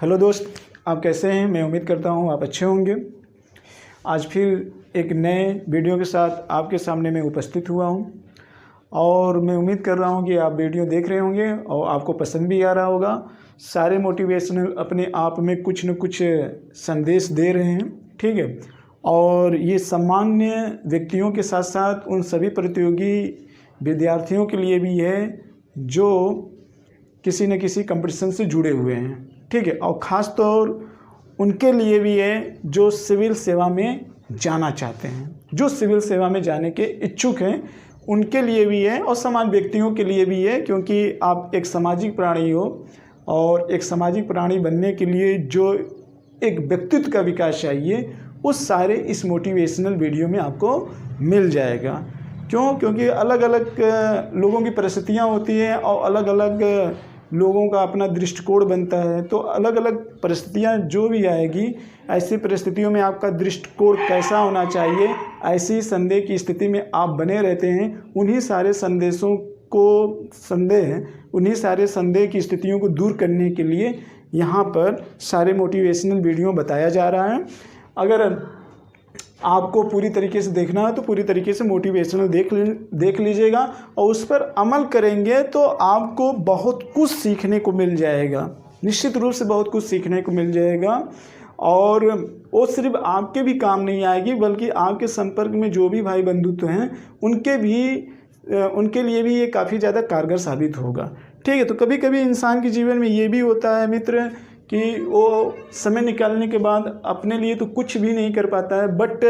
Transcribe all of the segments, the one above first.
Hello दोस्त, आप कैसे हैं? मैं उम्मीद करता हूं आप अच्छे होंगे। आज फिर एक नए वीडियो के साथ आपके सामने मैं उपस्थित हुआ हूं और मैं उम्मीद कर रहा हूं कि आप वीडियो देख रहे होंगे और आपको पसंद भी आ रहा होगा। सारे मोटिवेशनल अपने आप में कुछ न कुछ संदेश दे रहे हैं, ठीक है। और ये सामान्य व्यक्तियों के साथ साथ उन सभी प्रतियोगी विद्यार्थियों के लिए भी है जो किसी न किसी कंपटीशन से जुड़े हुए हैं, ठीक है। और ख़ास तौर उनके लिए भी है जो सिविल सेवा में जाना चाहते हैं, जो सिविल सेवा में जाने के इच्छुक हैं, उनके लिए भी है और समान व्यक्तियों के लिए भी है। क्योंकि आप एक सामाजिक प्राणी हो और एक सामाजिक प्राणी बनने के लिए जो एक व्यक्तित्व का विकास चाहिए, उस सारे इस मोटिवेशनल वीडियो में आपको मिल जाएगा। क्योंकि अलग अलग लोगों की परिस्थितियाँ होती हैं और अलग अलग लोगों का अपना दृष्टिकोण बनता है। तो अलग अलग परिस्थितियाँ जो भी आएगी, ऐसी परिस्थितियों में आपका दृष्टिकोण कैसा होना चाहिए, ऐसी संदेह की स्थिति में आप बने रहते हैं। उन्हीं सारे संदेह की स्थितियों को दूर करने के लिए यहाँ पर सारे मोटिवेशनल वीडियो बताया जा रहा है। अगर आपको पूरी तरीके से देखना है तो पूरी तरीके से मोटिवेशनल देख लीजिएगा और उस पर अमल करेंगे तो आपको बहुत कुछ सीखने को मिल जाएगा। निश्चित रूप से बहुत कुछ सीखने को मिल जाएगा और वो सिर्फ आपके भी काम नहीं आएगी, बल्कि आपके संपर्क में जो भी भाई बंधुत्व हैं उनके लिए भी ये काफ़ी ज़्यादा कारगर साबित होगा, ठीक है। तो कभी कभी इंसान के जीवन में ये भी होता है मित्र कि वो समय निकालने के बाद अपने लिए तो कुछ भी नहीं कर पाता है, बट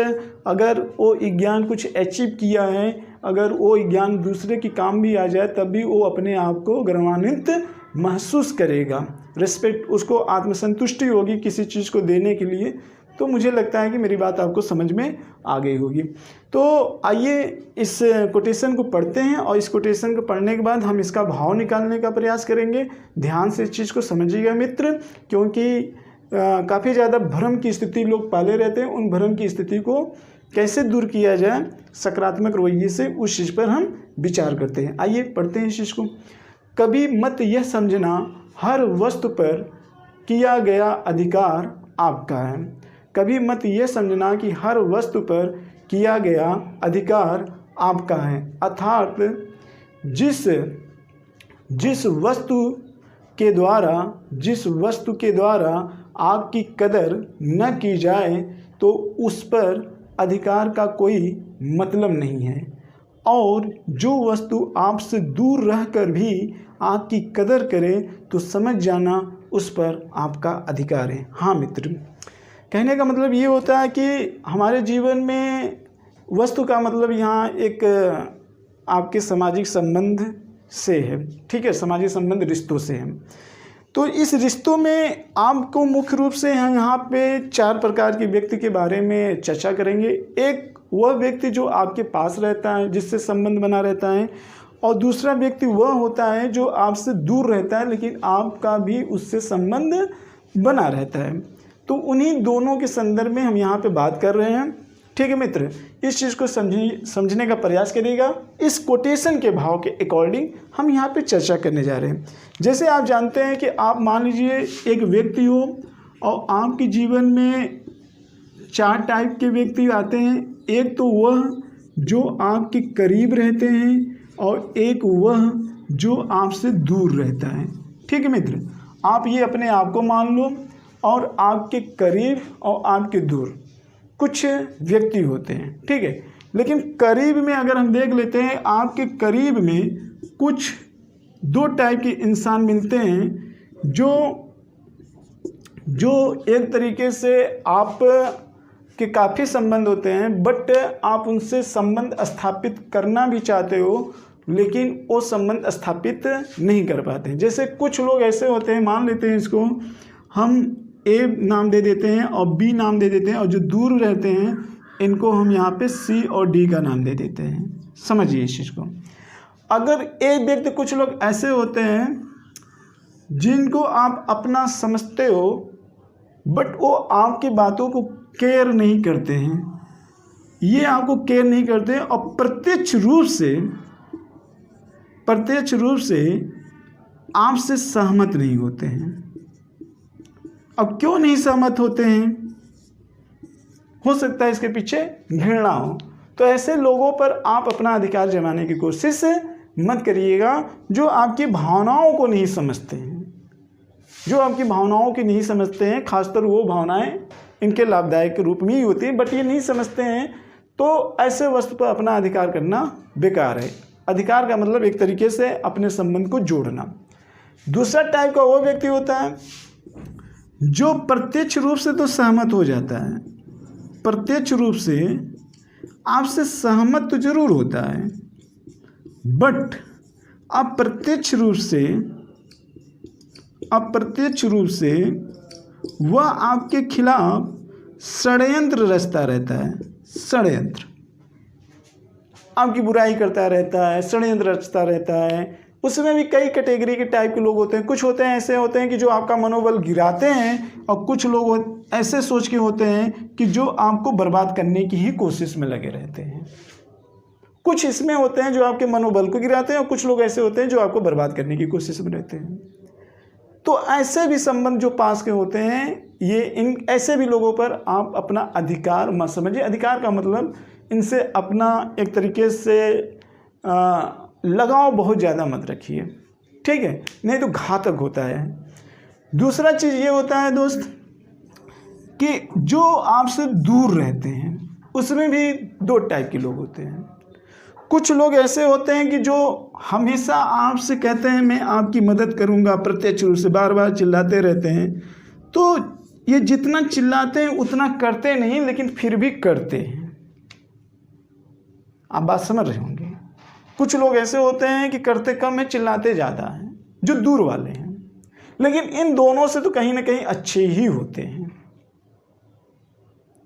अगर वो ज्ञान कुछ अचीव किया है, अगर वो ज्ञान दूसरे की काम भी आ जाए, तब भी वो अपने आप को गौरवान्वित महसूस करेगा। रिस्पेक्ट, उसको आत्मसंतुष्टि होगी किसी चीज़ को देने के लिए। तो मुझे लगता है कि मेरी बात आपको समझ में आ गई होगी। तो आइए इस कोटेशन को पढ़ते हैं और इस कोटेशन को पढ़ने के बाद हम इसका भाव निकालने का प्रयास करेंगे। ध्यान से इस चीज़ को समझिएगा मित्र, क्योंकि काफ़ी ज़्यादा भ्रम की स्थिति लोग पाले रहते हैं। उन भ्रम की स्थिति को कैसे दूर किया जाए सकारात्मक रवैये से, उस चीज़ पर हम विचार करते हैं। आइए पढ़ते हैं इस चीज़ को। कभी मत यह समझना हर वस्तु पर किया गया अधिकार आपका है। कभी मत ये समझना कि हर वस्तु पर किया गया अधिकार आपका है। अर्थात जिस वस्तु के द्वारा आपकी कदर न की जाए तो उस पर अधिकार का कोई मतलब नहीं है, और जो वस्तु आपसे दूर रहकर भी आपकी कदर करे तो समझ जाना उस पर आपका अधिकार है। हाँ मित्र, कहने का मतलब ये होता है कि हमारे जीवन में वस्तु का मतलब यहाँ एक आपके सामाजिक संबंध से है, ठीक है। सामाजिक संबंध रिश्तों से है। तो इस रिश्तों में आपको मुख्य रूप से हम यहाँ पे 4 प्रकार के व्यक्ति के बारे में चर्चा करेंगे। एक वह व्यक्ति जो आपके पास रहता है, जिससे संबंध बना रहता है, और दूसरा व्यक्ति वह होता है जो आपसे दूर रहता है लेकिन आपका भी उससे संबंध बना रहता है। तो उन्हीं दोनों के संदर्भ में हम यहाँ पे बात कर रहे हैं, ठीक है मित्र। इस चीज़ को समझने का प्रयास करिएगा। इस कोटेशन के भाव के अकॉर्डिंग हम यहाँ पे चर्चा करने जा रहे हैं। जैसे आप जानते हैं कि आप मान लीजिए एक व्यक्ति हो और आपके जीवन में 4 टाइप के व्यक्ति आते हैं। एक तो वह जो आपके करीब रहते हैं और एक वह जो आपसे दूर रहता है, ठीक है मित्र। आप ये अपने आप को मान लो, और आपके करीब और आपके दूर कुछ व्यक्ति होते हैं, ठीक है। लेकिन करीब में अगर हम देख लेते हैं, आपके करीब में कुछ 2 टाइप के इंसान मिलते हैं जो एक तरीके से आप के काफ़ी संबंध होते हैं, बट आप उनसे संबंध स्थापित करना भी चाहते हो लेकिन वो संबंध स्थापित नहीं कर पाते। जैसे कुछ लोग ऐसे होते हैं, मान लेते हैं इसको हम ए नाम दे देते हैं और बी नाम दे देते हैं, और जो दूर रहते हैं इनको हम यहाँ पे सी और डी का नाम दे देते हैं। समझिए इस चीज़ को। अगर एक व्यक्ति, कुछ लोग ऐसे होते हैं जिनको आप अपना समझते हो बट वो आपकी बातों को केयर नहीं करते हैं, ये आपको केयर नहीं करते और प्रत्यक्ष रूप से आपसे सहमत नहीं होते हैं। अब क्यों नहीं सहमत होते हैं? हो सकता है इसके पीछे घृणा हो। तो ऐसे लोगों पर आप अपना अधिकार जमाने की कोशिश मत करिएगा जो आपकी भावनाओं को नहीं समझते हैं, जो आपकी भावनाओं की नहीं समझते हैं। खासकर वो भावनाएं इनके लाभदायक के रूप में ही होती हैं, बट ये नहीं समझते हैं, तो ऐसे वस्तु पर अपना अधिकार करना बेकार है। अधिकार का मतलब एक तरीके से अपने संबंध को जोड़ना। दूसरा टाइप का वो व्यक्ति होता है जो प्रत्यक्ष रूप से तो सहमत हो जाता है, प्रत्यक्ष रूप से आपसे सहमत तो जरूर होता है, बट अप्रत्यक्ष रूप से वह आपके खिलाफ षड्यंत्र रचता रहता है। षड्यंत्र आपकी बुराई करता रहता है, षड्यंत्र रचता रहता है। उसमें भी कई कैटेगरी के टाइप के लोग होते हैं। कुछ होते हैं ऐसे होते हैं कि जो आपका मनोबल गिराते हैं, और कुछ लोग ऐसे सोच के होते हैं कि जो आपको बर्बाद करने की ही कोशिश में लगे रहते हैं। कुछ इसमें होते हैं जो आपके मनोबल को गिराते हैं, और कुछ लोग ऐसे होते हैं जो आपको बर्बाद करने की कोशिश में रहते हैं। तो ऐसे भी संबंध जो पास के होते हैं, ये इन ऐसे भी लोगों पर आप अपना अधिकार मत समझिए। अधिकार का मतलब इनसे अपना एक तरीके से लगाव बहुत ज़्यादा मत रखिए, ठीक है, नहीं तो घातक होता है। दूसरा चीज़ ये होता है दोस्त कि जो आपसे दूर रहते हैं, उसमें भी दो टाइप के लोग होते हैं। कुछ लोग ऐसे होते हैं कि जो हमेशा आपसे कहते हैं मैं आपकी मदद करूंगा, प्रत्यक्ष रूप से बार बार चिल्लाते रहते हैं। तो ये जितना चिल्लाते हैं उतना करते नहीं, लेकिन फिर भी करते हैं। आप बात समझ रहे होंगे। कुछ लोग ऐसे होते हैं कि करते कम है, चिल्लाते ज़्यादा हैं, जो दूर वाले हैं। लेकिन इन दोनों से तो कहीं ना कहीं अच्छे ही होते हैं,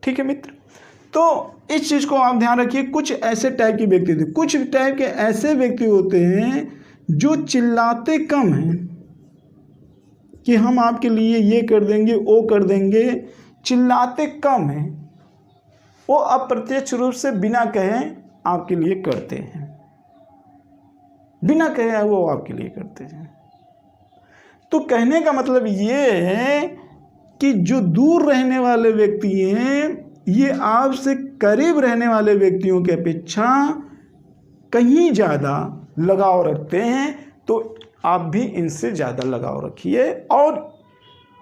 ठीक है मित्र। तो इस चीज़ को आप ध्यान रखिए। कुछ ऐसे टाइप के व्यक्ति थे, कुछ टाइप के ऐसे व्यक्ति होते हैं जो चिल्लाते कम हैं कि हम आपके लिए ये कर देंगे, वो कर देंगे, चिल्लाते कम हैं। वो अप्रत्यक्ष रूप से बिना कहे आपके लिए करते हैं, बिना कहे वो आपके लिए करते हैं। तो कहने का मतलब ये है कि जो दूर रहने वाले व्यक्ति हैं, ये आपसे करीब रहने वाले व्यक्तियों की अपेक्षा कहीं ज़्यादा लगाव रखते हैं। तो आप भी इनसे ज़्यादा लगाव रखिए, और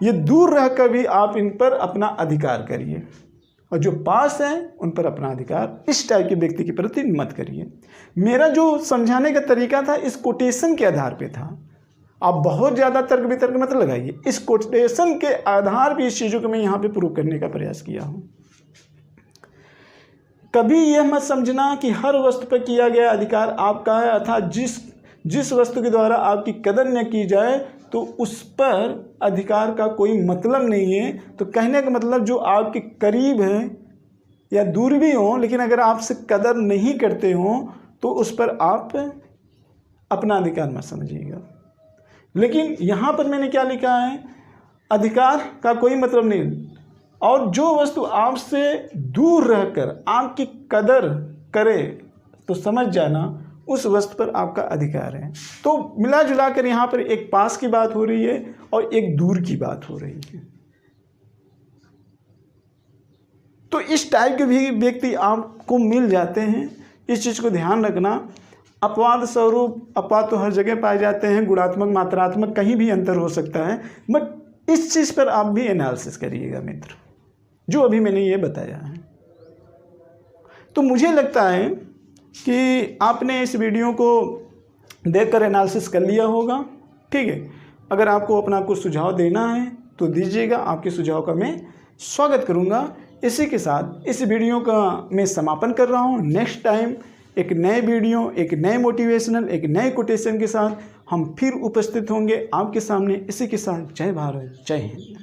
ये दूर रहकर भी आप इन पर अपना अधिकार करिए, और जो पास हैं उन पर अपना अधिकार इस टाइप के व्यक्ति के प्रति मत करिए। मेरा जो समझाने का तरीका था इस कोटेशन के आधार पे था। आप बहुत ज़्यादा तर्क वितर्क मत लगाइए। इस कोटेशन के आधार पर इस चीज़ों को मैं यहाँ पे प्रूव करने का प्रयास किया हूँ। कभी यह मत समझना कि हर वस्तु पर किया गया अधिकार आपका है, अर्थात जिस वस्तु के द्वारा आपकी कदर न की जाए तो उस पर अधिकार का कोई मतलब नहीं है। तो कहने का मतलब जो आपके करीब हैं या दूर भी हों, लेकिन अगर आपसे कदर नहीं करते हों तो उस पर आप अपना अधिकार मत समझिएगा। लेकिन यहाँ पर मैंने क्या लिखा है, अधिकार का कोई मतलब नहीं, और जो वस्तु आपसे दूर रहकर आपकी कदर करे तो समझ जाना उस वस्तु पर आपका अधिकार है। तो मिला जुला कर यहाँ पर एक पास की बात हो रही है और एक दूर की बात हो रही है। तो इस टाइप के भी व्यक्ति आपको मिल जाते हैं, इस चीज़ को ध्यान रखना। अपवाद स्वरूप अपवाद तो हर जगह पाए जाते हैं, गुणात्मक मात्रात्मक कहीं भी अंतर हो सकता है, बट इस चीज़ पर आप भी एनालिसिस करिएगा मित्र, जो अभी मैंने ये बताया है। तो मुझे लगता है कि आपने इस वीडियो को देखकर एनालिसिस कर लिया होगा, ठीक है। अगर आपको अपना कुछ सुझाव देना है तो दीजिएगा, आपके सुझाव का मैं स्वागत करूंगा। इसी के साथ इस वीडियो का मैं समापन कर रहा हूं। नेक्स्ट टाइम एक नए वीडियो, एक नए मोटिवेशनल, एक नए कोटेशन के साथ हम फिर उपस्थित होंगे आपके सामने। इसी के साथ जय भारत, जय हिंद।